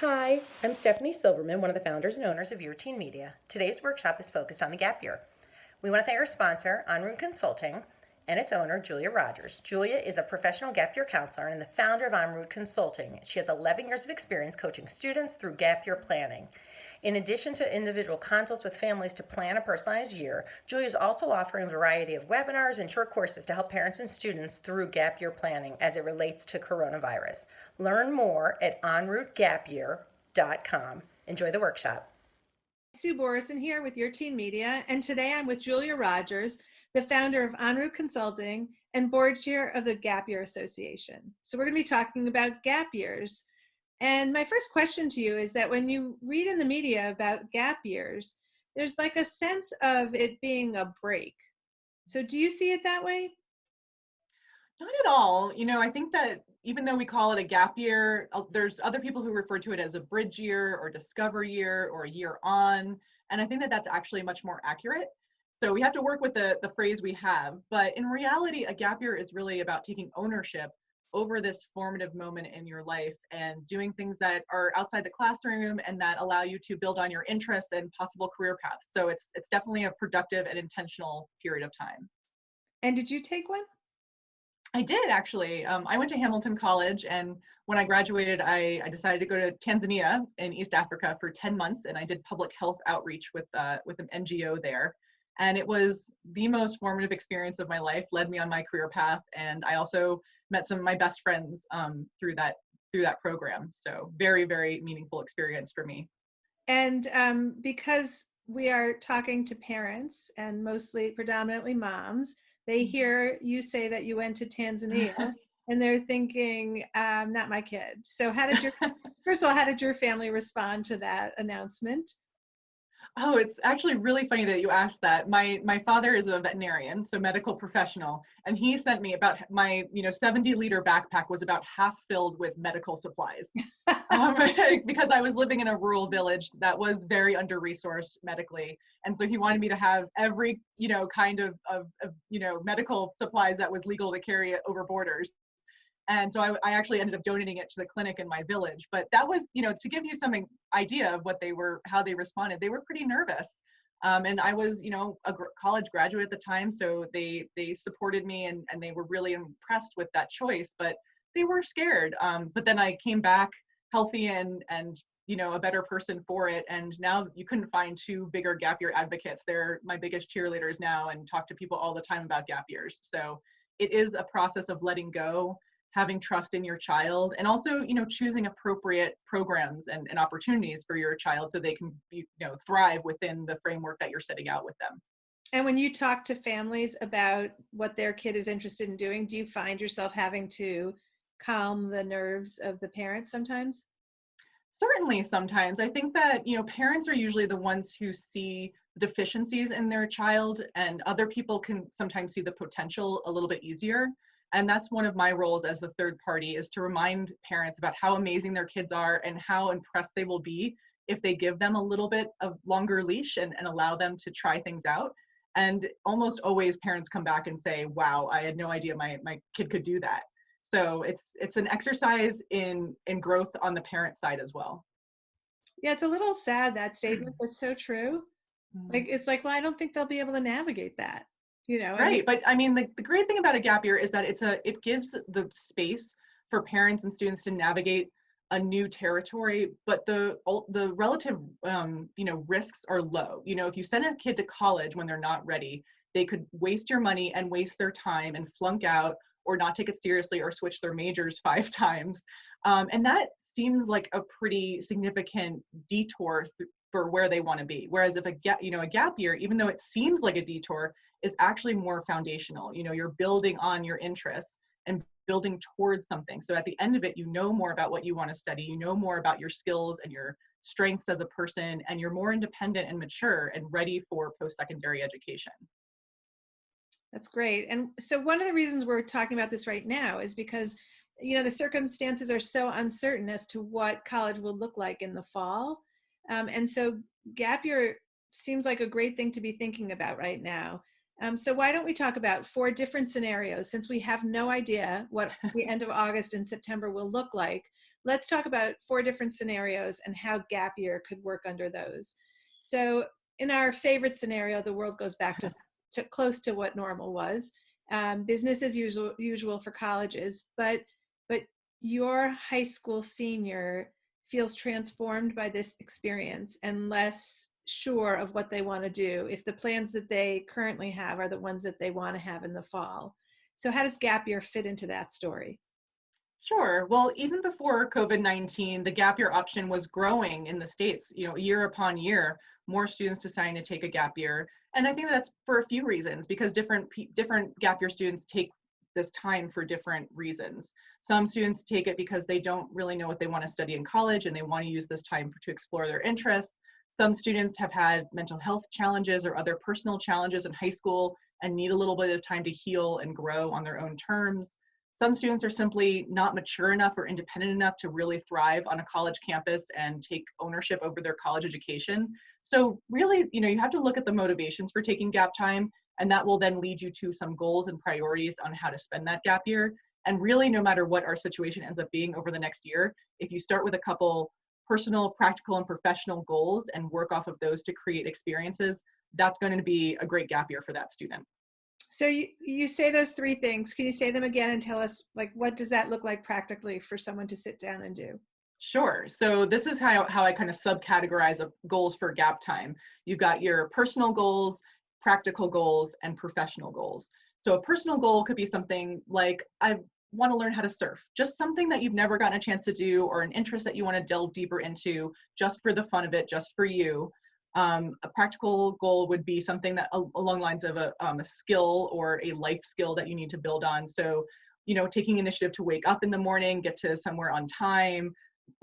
Hi, I'm Stephanie Silverman, one of the founders and owners of Your Teen Media. Today's workshop is focused on the gap year. We want to thank our sponsor, EnRoute Consulting, and its owner, Julia Rogers. Julia is a professional gap year counselor and the founder of EnRoute Consulting. She has 11 years of experience coaching students through gap year planning. In addition to individual consults with families to plan a personalized year, Julia is also offering a variety of webinars and short courses to help parents and students through gap year planning as it relates to coronavirus. Learn more at enroutegapyear.com. Enjoy the workshop. Sue Borison here with Your Teen Media, and today I'm with Julia Rogers, the founder of EnRoute Consulting and board chair of the Gap Year Association. So we're going to be talking about gap years. And my first question to you is that when you read in the media about gap years, there's like a sense of it being a break. So do you see it that way? Not at all. I think that even though we call it a gap year, there's other people who refer to it as a bridge year or discover year or a year on. And I think that that's actually much more accurate. So we have to work with the phrase we have. But in reality, a gap year is really about taking ownership over this formative moment in your life and doing things that are outside the classroom and that allow you to build on your interests and possible career paths. So it's definitely a productive and intentional period of time. And did you take one? I did actually. I went to Hamilton College, and when I graduated, I decided to go to Tanzania in East Africa for 10 months, and I did public health outreach with an NGO there. And it was the most formative experience of my life, led me on my career path, and I also met some of my best friends through that program. So very, very meaningful experience for me. And because we are talking to parents and predominantly moms, they hear you say that you went to Tanzania and they're thinking, not my kid. So first of all, how did your family respond to that announcement? Oh, it's actually really funny that you asked that. My father is a veterinarian, so medical professional, and he sent me about my 70-liter backpack was about half filled with medical supplies. Because I was living in a rural village that was very under-resourced medically. And so he wanted me to have every, kind of medical supplies that was legal to carry over borders. And so I actually ended up donating it to the clinic in my village. But that was, to give you some idea of how they responded. They were pretty nervous. And I was, a college graduate at the time, so they supported me and they were really impressed with that choice, but they were scared. But then I came back healthy and a better person for it. And now you couldn't find two bigger gap year advocates. They're my biggest cheerleaders now and talk to people all the time about gap years. So it is a process of letting go, having trust in your child, and also, choosing appropriate programs and opportunities for your child so they can, thrive within the framework that you're setting out with them. And when you talk to families about what their kid is interested in doing, do you find yourself having to calm the nerves of the parents sometimes? Certainly sometimes. I think that, parents are usually the ones who see deficiencies in their child, and other people can sometimes see the potential a little bit easier. And that's one of my roles as the third party, is to remind parents about how amazing their kids are and how impressed they will be if they give them a little bit of longer leash and allow them to try things out. And almost always parents come back and say, wow, I had no idea my kid could do that. So it's an exercise in growth on the parent side as well. Yeah, it's a little sad, that statement, but so true. Like, it's like, well, I don't think they'll be able to navigate that. Right. But I mean, the great thing about a gap year is that it gives the space for parents and students to navigate a new territory, but the relative risks are low. If you send a kid to college when they're not ready, they could waste your money and waste their time and flunk out or not take it seriously or switch their majors 5 times. And that seems like a pretty significant detour for where they want to be. Whereas if a gap year, even though it seems like a detour, is actually more foundational. You're building on your interests and building towards something. So at the end of it, you know more about what you want to study, you know more about your skills and your strengths as a person, and you're more independent and mature and ready for post-secondary education. That's great. And so one of the reasons we're talking about this right now is because, the circumstances are so uncertain as to what college will look like in the fall. And so gap year seems like a great thing to be thinking about right now. So why don't we talk about 4 different scenarios, since we have no idea what the end of August and September will look like. let's talk about 4 different scenarios and how gap year could work under those. So in our favorite scenario, the world goes back to close to what normal was. Business as usual for colleges, but your high school senior feels transformed by this experience and less sure of what they want to do if the plans that they currently have are the ones that they want to have in the fall. So how does gap year fit into that story? Sure. Well, even before COVID-19, the gap year option was growing in the States, year upon year, more students deciding to take a gap year. And I think that's for a few reasons, because different gap year students take this time for different reasons. Some students take it because they don't really know what they want to study in college and they want to use this time to explore their interests. Some students have had mental health challenges or other personal challenges in high school and need a little bit of time to heal and grow on their own terms. Some students are simply not mature enough or independent enough to really thrive on a college campus and take ownership over their college education. So really, you have to look at the motivations for taking gap time, and that will then lead you to some goals and priorities on how to spend that gap year. And really, no matter what our situation ends up being over the next year, if you start with a couple personal, practical, and professional goals and work off of those to create experiences, that's going to be a great gap year for that student. So you say those 3 things. Can you say them again and tell us, like, what does that look like practically for someone to sit down and do? Sure. So this is how I kind of subcategorize goals for gap time. You've got your personal goals, practical goals, and professional goals. So a personal goal could be something like, I want to learn how to surf, just something that you've never gotten a chance to do, or an interest that you want to delve deeper into just for the fun of it, just for you. A practical goal would be something that along the lines of a skill or a life skill that you need to build on. So, taking initiative to wake up in the morning, get to somewhere on time,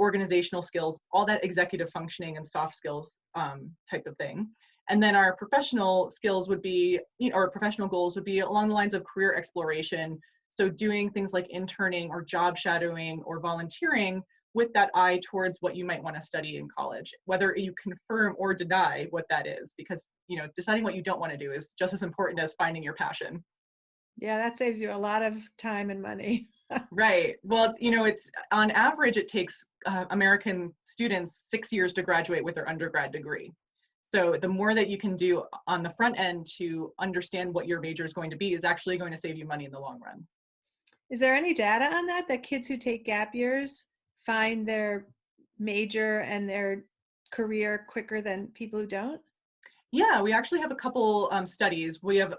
organizational skills, all that executive functioning and soft skills type of thing. And then our professional skills would be, or professional goals would be along the lines of career exploration. So doing things like interning or job shadowing or volunteering with that eye towards what you might want to study in college, whether you confirm or deny what that is, because deciding what you don't want to do is just as important as finding your passion. Yeah, that saves you a lot of time and money. Right. Well, it's on average, it takes American students 6 years to graduate with their undergrad degree. So the more that you can do on the front end to understand what your major is going to be is actually going to save you money in the long run. Is there any data on that kids who take gap years find their major and their career quicker than people who don't? Yeah, we actually have a couple studies. We have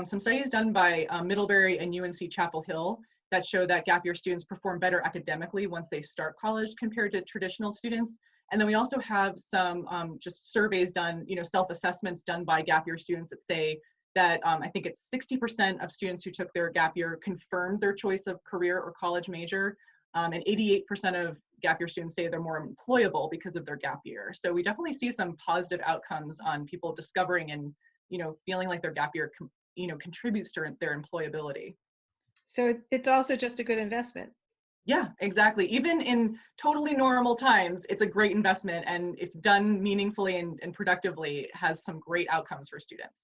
some studies done by Middlebury and UNC Chapel Hill that show that gap year students perform better academically once they start college compared to traditional students. And then we also have some just surveys done, self-assessments done by gap year students that say that I think it's 60% of students who took their gap year confirmed their choice of career or college major. And 88% of gap year students say they're more employable because of their gap year. So we definitely see some positive outcomes on people discovering and, feeling like their gap year, contributes to their employability. So it's also just a good investment. Yeah, exactly. Even in totally normal times, it's a great investment. And if done meaningfully and productively, has some great outcomes for students.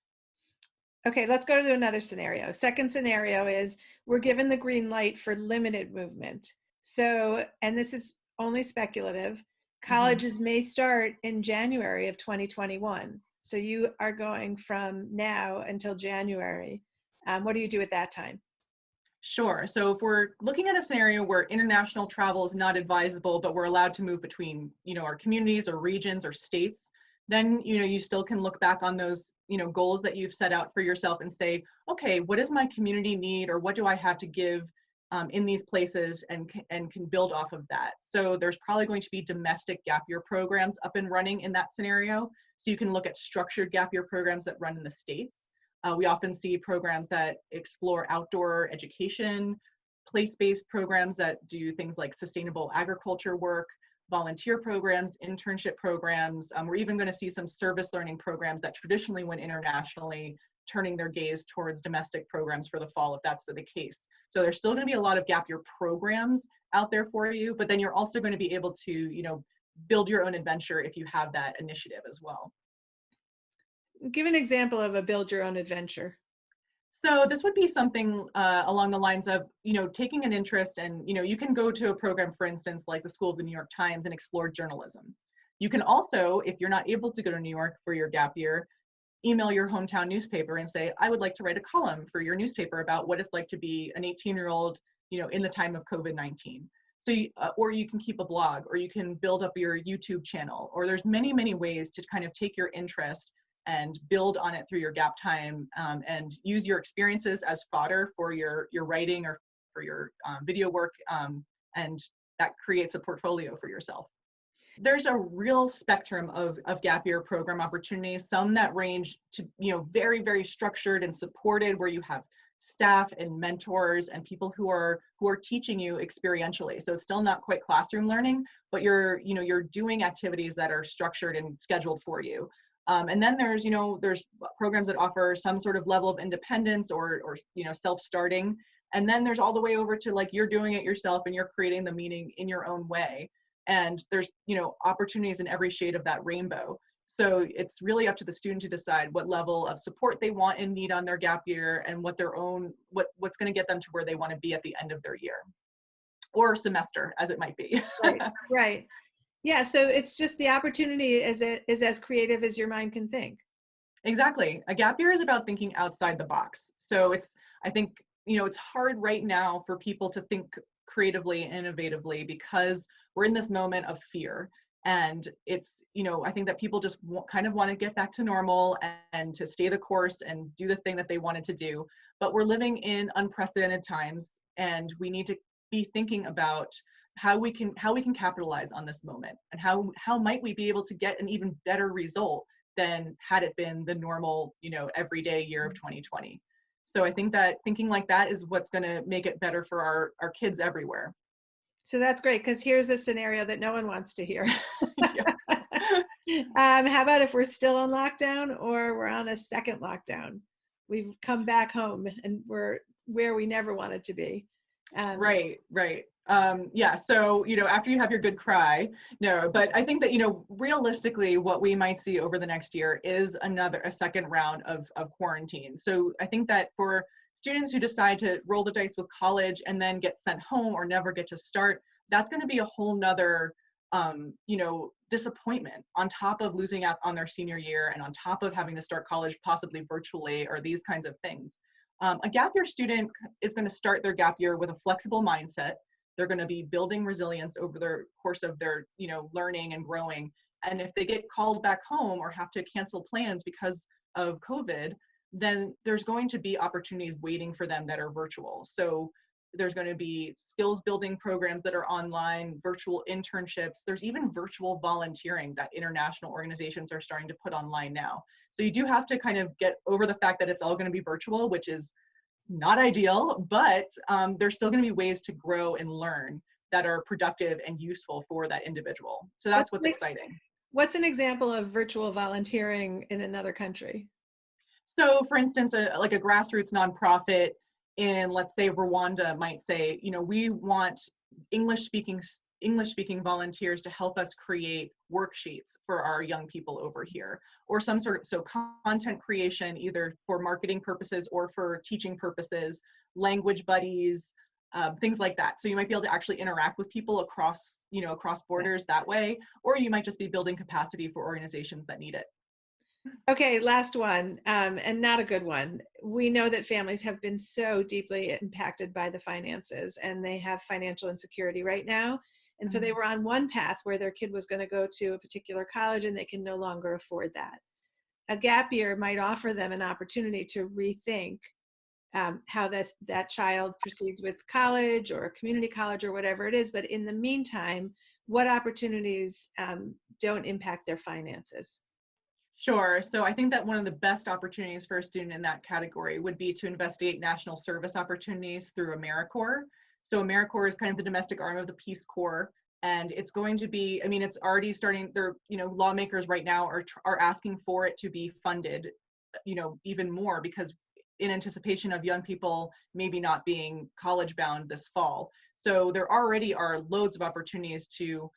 Okay, let's go to another scenario. Second scenario is we're given the green light for limited movement. So, and this is only speculative, colleges may start in January of 2021. So you are going from now until January. What do you do at that time? Sure. So if we're looking at a scenario where international travel is not advisable, but we're allowed to move between, our communities or regions or states, then, you still can look back on those, goals that you've set out for yourself and say, okay, what does my community need, or what do I have to give in these places, and can build off of that. So there's probably going to be domestic gap year programs up and running in that scenario. So you can look at structured gap year programs that run in the States. We often see programs that explore outdoor education, place-based programs that do things like sustainable agriculture work, volunteer programs, internship programs. We're even going to see some service learning programs that traditionally went internationally, turning their gaze towards domestic programs for the fall, if that's the case. So there's still going to be a lot of gap year programs out there for you, but then you're also going to be able to, build your own adventure if you have that initiative as well. Give an example of a build your own adventure. So this would be something along the lines of, taking an interest, and, you can go to a program, for instance, like the School of the New York Times, and explore journalism. You can also, if you're not able to go to New York for your gap year, email your hometown newspaper and say, I would like to write a column for your newspaper about what it's like to be an 18-year-old, in the time of COVID-19. So, or you can keep a blog, or you can build up your YouTube channel, or there's many, many ways to kind of take your interest and build on it through your gap time, and use your experiences as fodder for your writing or for your video work, and that creates a portfolio for yourself. There's a real spectrum of gap year program opportunities, some that range to, very, very structured and supported, where you have staff and mentors and people who are teaching you experientially. So it's still not quite classroom learning, but you're doing activities that are structured and scheduled for you. And then there's programs that offer some sort of level of independence, or self-starting. And then there's all the way over to, like, you're doing it yourself and you're creating the meaning in your own way. And there's, opportunities in every shade of that rainbow. So it's really up to the student to decide what level of support they want and need on their gap year, and what's going to get them to where they want to be at the end of their year or semester, as it might be. Right, right. Yeah, so it's just the opportunity is as creative as your mind can think. Exactly. A gap year is about thinking outside the box. So I think, it's hard right now for people to think creatively and innovatively, because we're in this moment of fear. And it's, I think that people just kind of want to get back to normal and to stay the course and do the thing that they wanted to do. But we're living in unprecedented times, and we need to be thinking about how we can capitalize on this moment, and how might we be able to get an even better result than had it been the normal, everyday year of 2020. So I think that thinking like that is what's going to make it better for our kids everywhere. So that's great, because here's a scenario that no one wants to hear. Yeah. How about if we're still on lockdown, or we're on a second lockdown? We've come back home and we're where we never wanted to be. Right. Yeah. So, after you have your good cry, no, but I think that, realistically, what we might see over the next year is a second round of quarantine. So I think that for students who decide to roll the dice with college and then get sent home or never get to start, that's going to be a whole nother, disappointment, on top of losing out on their senior year, and on top of having to start college possibly virtually, or these kinds of things. A gap year student is going to start their gap year with a flexible mindset. They're going to be building resilience over the course of their, learning and growing. And if they get called back home or have to cancel plans because of COVID, then there's going to be opportunities waiting for them that are virtual. So there's going to be skills building programs that are online, virtual internships. There's even virtual volunteering that international organizations are starting to put online now. So you do have to kind of get over the fact that it's all going to be virtual, which is not ideal, but there's still going to be ways to grow and learn that are productive and useful for that individual. So that's what's exciting. What's an example of virtual volunteering in another country? So for instance, like a grassroots nonprofit in, let's say, Rwanda might say, we want English speaking volunteers to help us create worksheets for our young people over here, or some sort of content creation, either for marketing purposes or for teaching purposes, language buddies, things like that. So you might be able to actually interact with people across borders that way, or you might just be building capacity for organizations that need it. Okay, last one, and not a good one. We know that families have been so deeply impacted by the finances, and they have financial insecurity right now. And so they were on one path where their kid was going to go to a particular college, and they can no longer afford that. A gap year might offer them an opportunity to rethink how that child proceeds with college or community college or whatever it is. But in the meantime, what opportunities don't impact their finances? Sure. So I think that one of the best opportunities for a student in that category would be to investigate national service opportunities through AmeriCorps. So AmeriCorps is kind of the domestic arm of the Peace Corps, and it's going to be, it's already starting. There, lawmakers right now are asking for it to be funded, even more, because in anticipation of young people maybe not being college bound this fall. So there already are loads of opportunities to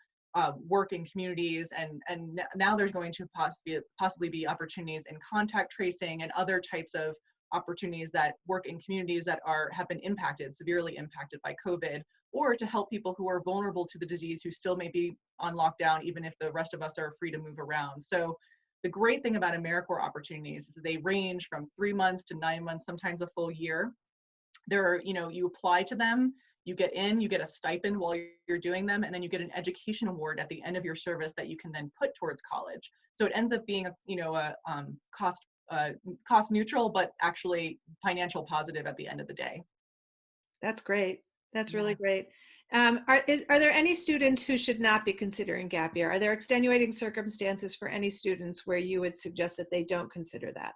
work in communities, and now there's going to possibly be opportunities in contact tracing and other types of opportunities that work in communities that have been severely impacted by COVID, or to help people who are vulnerable to the disease who still may be on lockdown, even if the rest of us are free to move around. So the great thing about AmeriCorps opportunities is they range from 3 months to 9 months, sometimes a full year. You apply to them, you get a stipend while you're doing them, and then you get an education award at the end of your service that you can then put towards college. So it ends up being a cost neutral, but actually financial positive at the end of the day. That's great. That's really Yeah. great. Are there any students who should not be considering gap year? Are there extenuating circumstances for any students where you would suggest that they don't consider that?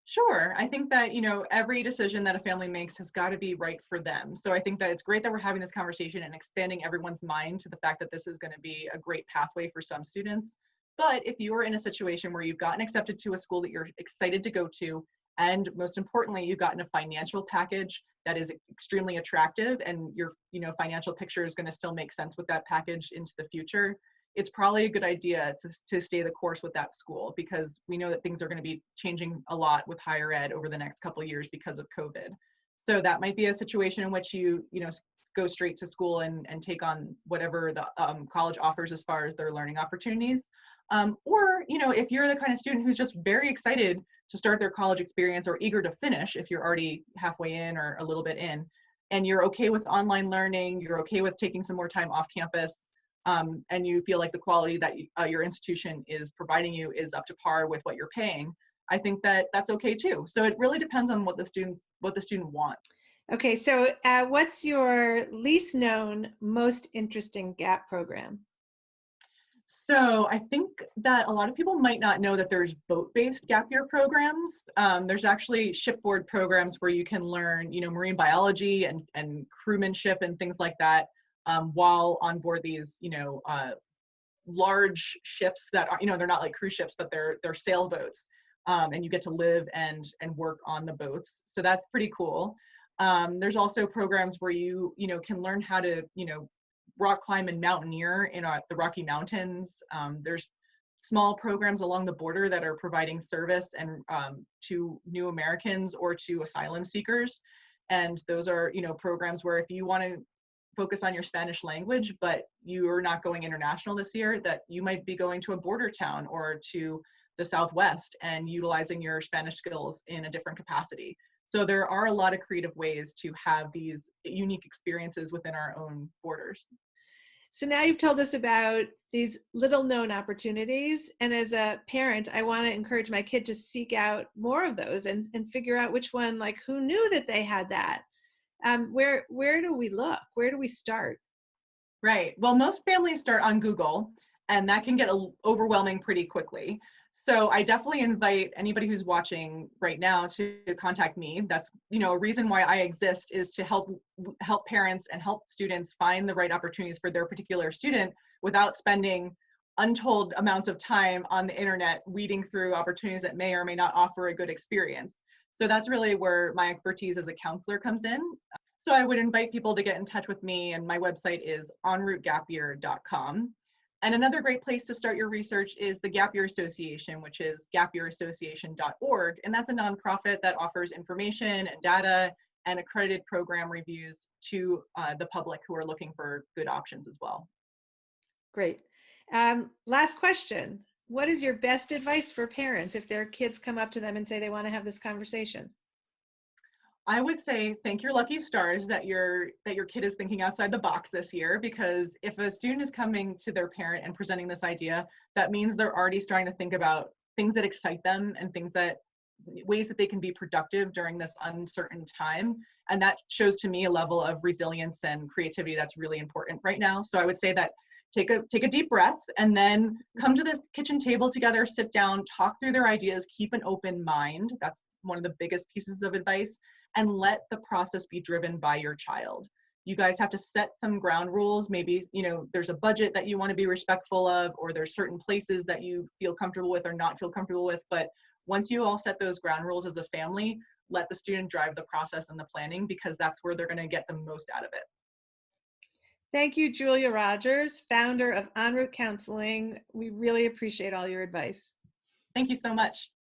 Sure. I think that, every decision that a family makes has got to be right for them. So I think that it's great that we're having this conversation and expanding everyone's mind to the fact that this is going to be a great pathway for some students. But if you are in a situation where you've gotten accepted to a school that you're excited to go to, and most importantly, you've gotten a financial package that is extremely attractive, and your, financial picture is going to still make sense with that package into the future, it's probably a good idea to stay the course with that school, because we know that things are going to be changing a lot with higher ed over the next couple of years because of COVID. So that might be a situation in which you go straight to school and take on whatever the college offers as far as their learning opportunities. Or, if you're the kind of student who's just very excited to start their college experience, or eager to finish if you're already halfway in or a little bit in, and you're okay with online learning, you're okay with taking some more time off campus, and you feel like the quality that your institution is providing you is up to par with what you're paying, I think that that's okay too. So it really depends on what the student wants. Okay, so what's your least known, most interesting gap program? So I think that a lot of people might not know that there's boat-based gap year programs. There's actually shipboard programs where you can learn, marine biology and crewmanship and things like that, while on board these, large ships that are, they're not like cruise ships, but they're sailboats, and you get to live and work on the boats. So that's pretty cool. There's also programs where you can learn how to, rock climb and mountaineer in the Rocky Mountains. There's small programs along the border that are providing service and to new Americans or to asylum seekers. And those are, programs where if you want to focus on your Spanish language, but you are not going international this year, that you might be going to a border town or to the Southwest and utilizing your Spanish skills in a different capacity. So there are a lot of creative ways to have these unique experiences within our own borders. So now you've told us about these little known opportunities. And as a parent, I want to encourage my kid to seek out more of those and figure out which one, like who knew that they had that? Where do we look? Where do we start? Right. Well, most families start on Google, and that can get overwhelming pretty quickly. So I definitely invite anybody who's watching right now to contact me. That's, a reason why I exist, is to help parents and help students find the right opportunities for their particular student without spending untold amounts of time on the internet reading through opportunities that may or may not offer a good experience. So that's really where my expertise as a counselor comes in. So I would invite people to get in touch with me, and my website is enroutegapyear.com. And another great place to start your research is the Gap Year Association, which is gapyearassociation.org. And that's a nonprofit that offers information and data and accredited program reviews to the public who are looking for good options as well. Great. Last question. What is your best advice for parents if their kids come up to them and say they want to have this conversation? I would say thank your lucky stars that your kid is thinking outside the box this year, because if a student is coming to their parent and presenting this idea, that means they're already starting to think about things that excite them and ways that they can be productive during this uncertain time. And that shows to me a level of resilience and creativity that's really important right now. So I would say that take a deep breath, and then come to the kitchen table together, sit down, talk through their ideas, keep an open mind. That's one of the biggest pieces of advice. And let the process be driven by your child. You guys have to set some ground rules. Maybe, there's a budget that you want to be respectful of, or there's certain places that you feel comfortable with or not feel comfortable with. But once you all set those ground rules as a family, let the student drive the process and the planning, because that's where they're going to get the most out of it. Thank you, Julia Rogers, founder of EnRoute Counseling. We really appreciate all your advice. Thank you so much.